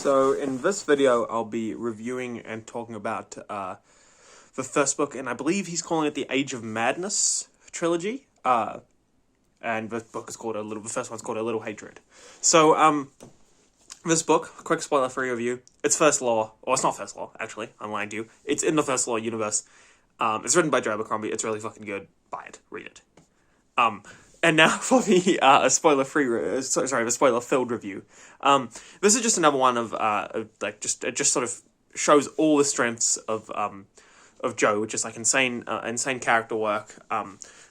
So in this video, I'll be reviewing and talking about the first book, and I believe he's calling it the Age of Madness trilogy. And this book is called the first one's called A Little Hatred. So this book, quick spoiler-free review. It's First Law, or it's not First Law actually. I'm lying to you. It's in the First Law universe. It's written by Abercrombie. It's really fucking good. Buy it. Read it. And now for the the spoiler-filled review. This is just another one of it just sort of shows all the strengths of Joe, which is like insane character work,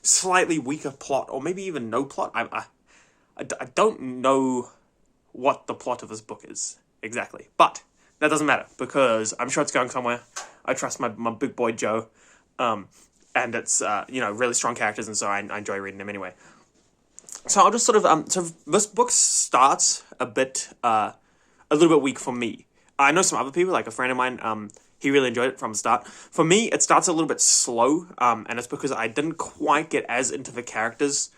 slightly weaker plot, or maybe even no plot. I don't know what the plot of this book is exactly, but that doesn't matter because I'm sure it's going somewhere. I trust my big boy Joe, and it's really strong characters, and so I enjoy reading them anyway. So I'll just sort of so this book starts a little bit weak for me. I know some other people, like a friend of mine, he really enjoyed it from the start. For me, it starts a little bit slow, and it's because I didn't quite get as into the characters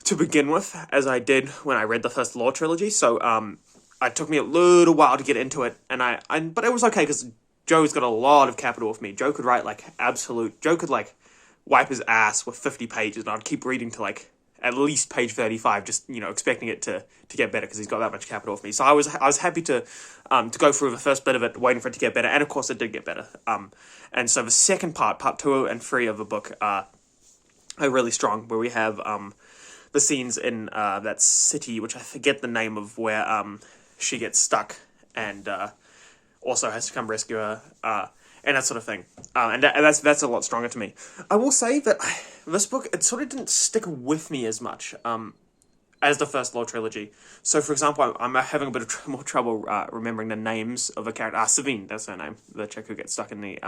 to begin with as I did when I read the First Law trilogy. So it took me a little while to get into it, but it was okay because Joe's got a lot of capital with me. Joe could write Joe could wipe his ass with 50 pages, and I'd keep reading to at least page 35, just expecting it to get better because he's got that much capital with me. So I was happy to go through the first bit of it, waiting for it to get better, and of course it did get better. And so the second part 2 and 3 of the book are really strong, where we have the scenes in that city, which I forget the name of, where she gets stuck and also has to come rescue her, and that sort of thing. And that's a lot stronger to me. I will say that this book, it sort of didn't stick with me as much as the First Law trilogy. So, for example, I'm having a bit of more trouble remembering the names of the character. Savine, that's her name, the chick who gets stuck in the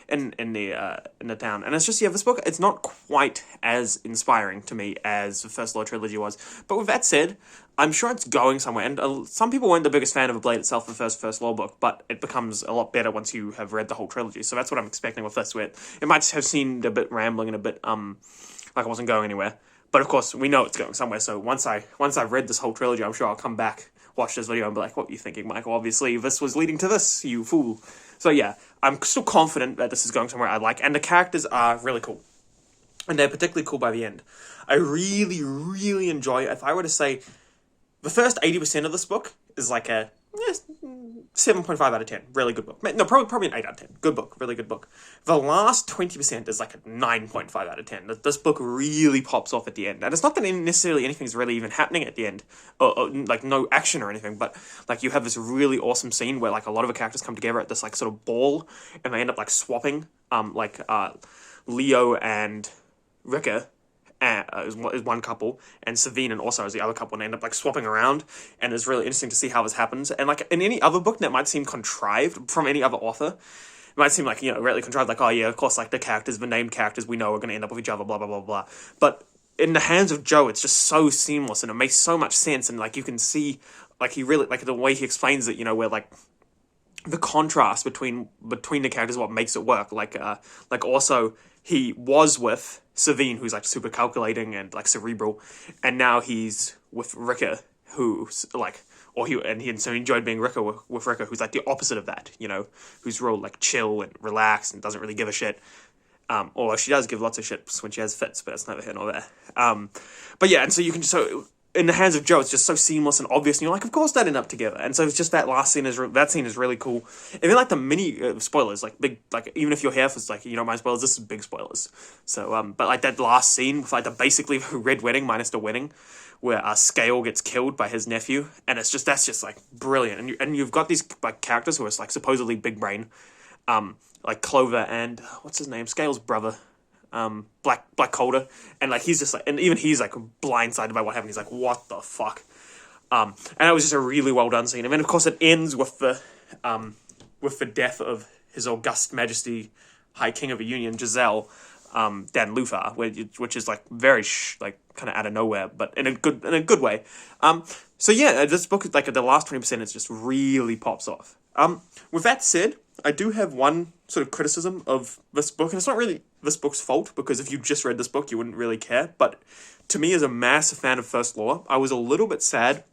in the town. And it's just, this book, it's not quite as inspiring to me as the First Law trilogy was. But with that said, I'm sure it's going somewhere. And some people weren't the biggest fan of the Blade itself, the First Law book, but it becomes a lot better once you have read the whole trilogy. So that's what I'm expecting with this. It might have seemed a bit rambling and a bit like it wasn't going anywhere. But of course, we know it's going somewhere. So once I've read this whole trilogy, I'm sure I'll come back, watch this video, and be like, "What were you thinking, Michael? Obviously, this was leading to this, you fool." So yeah, I'm still confident that this is going somewhere I like, and the characters are really cool. And they're particularly cool by the end. I really, really enjoy, if I were to say, the first 80% of this book is like a 7.5 out of 10. Really good book. No, probably an 8 out of 10. Good book. Really good book. The last 20% is like a 9.5 out of 10. This book really pops off at the end. And it's not that necessarily anything's really even happening at the end, or like no action or anything, but like you have this really awesome scene where like a lot of the characters come together at this like sort of ball, and they end up like swapping, Leo and Rika is one couple, and Savine and also is the other couple, and they end up like swapping around, and it's really interesting to see how this happens. And like in any other book that might seem contrived from any other author, it might seem like, really contrived, like, oh yeah, of course, like the named characters we know are going to end up with each other, blah, blah, blah, blah. But in the hands of Joe, it's just so seamless, and it makes so much sense, and like you can see, like he really, like the way he explains it, where like the contrast between the characters is what makes it work. Like also he was with Savine, who's like super calculating and like cerebral, and now he's with Rika, who's like, so he enjoyed being Rika with Rika, who's like the opposite of that, who's real like chill and relaxed and doesn't really give a shit. Although she does give lots of shit when she has fits, but it's neither here nor there. But yeah, and so you can in the hands of Joe, it's just so seamless and obvious, and you're like, of course they'd end up together. And so it's just that last scene that scene is really cool. And then like the mini spoilers, like big, like even if you're here for like my spoilers, this is big spoilers. So but like that last scene with like the basically red wedding minus the wedding, where Scale gets killed by his nephew, and that's just like brilliant. And you've got these like characters who are like supposedly big brain, like Clover and what's his name, Scale's brother. Black Calder, and like he's just like, and even he's like blindsided by what happened. He's like, what the fuck? And it was just a really well done scene. And then of course it ends with the death of His August Majesty High King of the Union, Giselle, Dan Luthar, which is like very kind of out of nowhere, but in a good way. So yeah, this book, like the last 20%, is just really pops off. With that said, I do have one sort of criticism of this book, and it's not really this book's fault, because if you just read this book, you wouldn't really care. But to me, as a massive fan of First Law, I was a little bit sad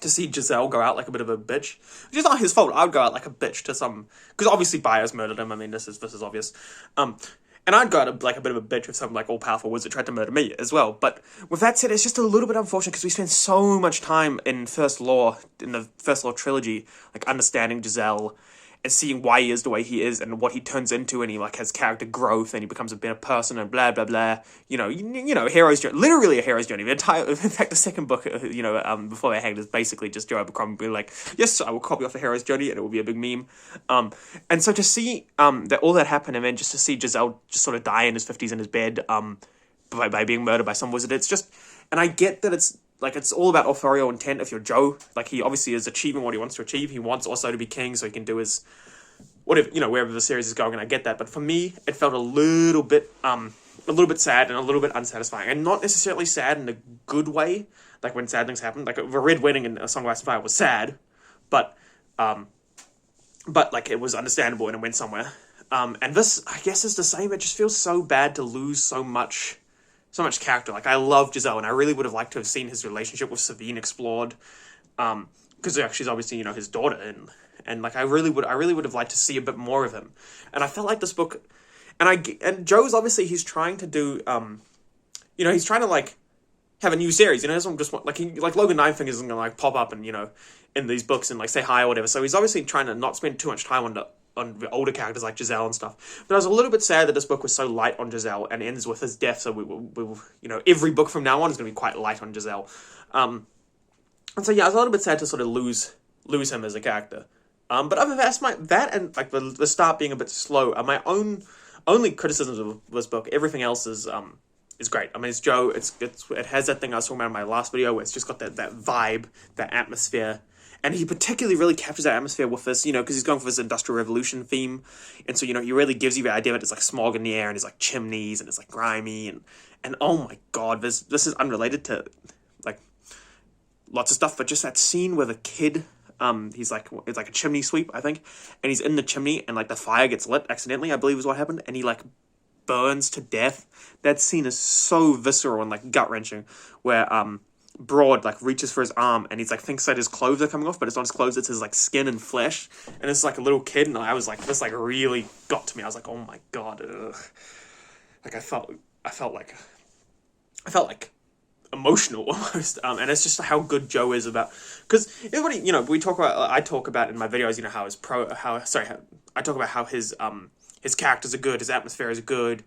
to see Giselle go out like a bit of a bitch, which is not his fault. I would go out like a bitch to some, because obviously Byers murdered him. I mean, this is obvious. And I'd go out like a bit of a bitch if some like all powerful wizard tried to murder me as well. But with that said, it's just a little bit unfortunate because we spend so much time in the First Law trilogy, like understanding Giselle and seeing why he is the way he is and what he turns into, and he like has character growth and he becomes a better person and blah blah blah. You know, hero's journey, literally a hero's journey. In fact, the second book, before they hanged, is basically just Joe Abercrombie being like, "Yes, I will copy off the hero's journey," and it will be a big meme. And so to see that all that happened, and then just to see Giselle just sort of die in his 50s in his bed, by being murdered by some wizard, it's just, and I get that it's all about authorial intent. If you're Joe, like he obviously is achieving what he wants to achieve. He wants also to be king so he can do his whatever, wherever the series is going, and I get that. But for me, it felt a little bit sad and a little bit unsatisfying, and not necessarily sad in a good way. Like when sad things happen, like the Red Wedding in A Song of Ice and Fire was sad, but like it was understandable and it went somewhere. And this, I guess, is the same. It just feels so bad to lose so much character. Like I love Giselle, and I really would have liked to have seen his relationship with Savine explored, because she's obviously his daughter, and like I really would have liked to see a bit more of him. And I felt like this book, and Joe's obviously he's trying to do, he's trying to like have a new series. He doesn't just want like Logan Ninefingers isn't gonna like pop up and in these books and like say hi or whatever. So he's obviously trying to not spend too much time on the older characters like Giselle and stuff. But I was a little bit sad that this book was so light on Giselle and ends with his death, so we every book from now on is going to be quite light on Giselle. And so yeah, I was a little bit sad to sort of lose him as a character. But other than that and like the start being a bit slow are my only criticisms of this book. Everything else is great. I mean, it's Joe, it has that thing I was talking about in my last video where it's just got that vibe, that atmosphere. And he particularly really captures that atmosphere with this, because he's going for this Industrial Revolution theme. And so, he really gives you the idea that it's like smog in the air and it's like chimneys and it's like grimy and oh my god, this is unrelated to like lots of stuff, but just that scene where the kid, it's like a chimney sweep, I think, and he's in the chimney and like the fire gets lit accidentally, I believe is what happened, and he like burns to death. That scene is so visceral and like gut-wrenching, where Broad like reaches for his arm and he's like thinks that his clothes are coming off, but it's not his clothes, it's his like skin and flesh, and it's like a little kid, and I was like, this like really got to me. I was like, oh my god, ugh. Like I felt like emotional almost, and it's just how good Joe is about, because everybody, I talk about in my videos, I talk about how his characters are good, his atmosphere is good,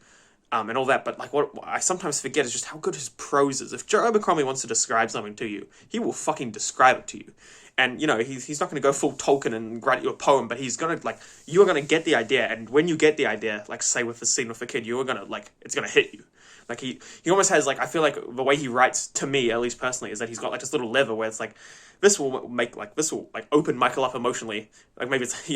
and all that, but like what I sometimes forget is just how good his prose is. If Joe Abercrombie wants to describe something to you, he will fucking describe it to you. And, he's not going to go full Tolkien and write you a poem, but he's going to, you are going to get the idea, and when you get the idea, like, say with the scene with the kid, you are going to, it's going to hit you. Like, he almost has, I feel like the way he writes, to me, at least personally, is that he's got, this little lever where it's this will open Michael up emotionally. Like, maybe it's,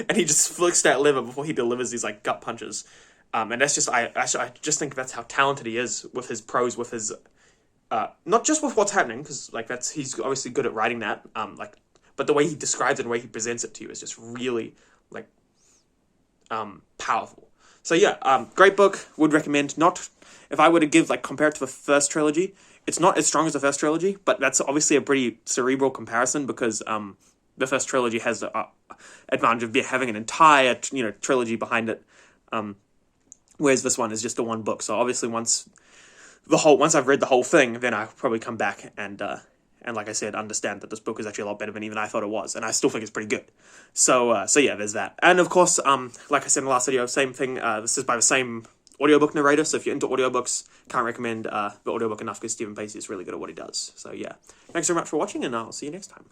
and he just flicks that lever before he delivers these, gut punches. And that's just, I just think that's how talented he is with his prose, with his, not just with what's happening, because, he's obviously good at writing that, but the way he describes it and the way he presents it to you is just really, powerful. So yeah, great book, would recommend. Not, if I were to give, compare it to the first trilogy, it's not as strong as the first trilogy, but that's obviously a pretty cerebral comparison, because, the first trilogy has the advantage of having an entire, trilogy behind it, whereas this one is just the one book. So obviously once I've read the whole thing, then I'll probably come back and like I said, understand that this book is actually a lot better than even I thought it was, and I still think it's pretty good. So yeah, there's that. And of course, like I said in the last video, same thing, this is by the same audiobook narrator, so if you're into audiobooks, can't recommend the audiobook enough, because Stephen Pacey is really good at what he does. So yeah, thanks very much for watching, and I'll see you next time.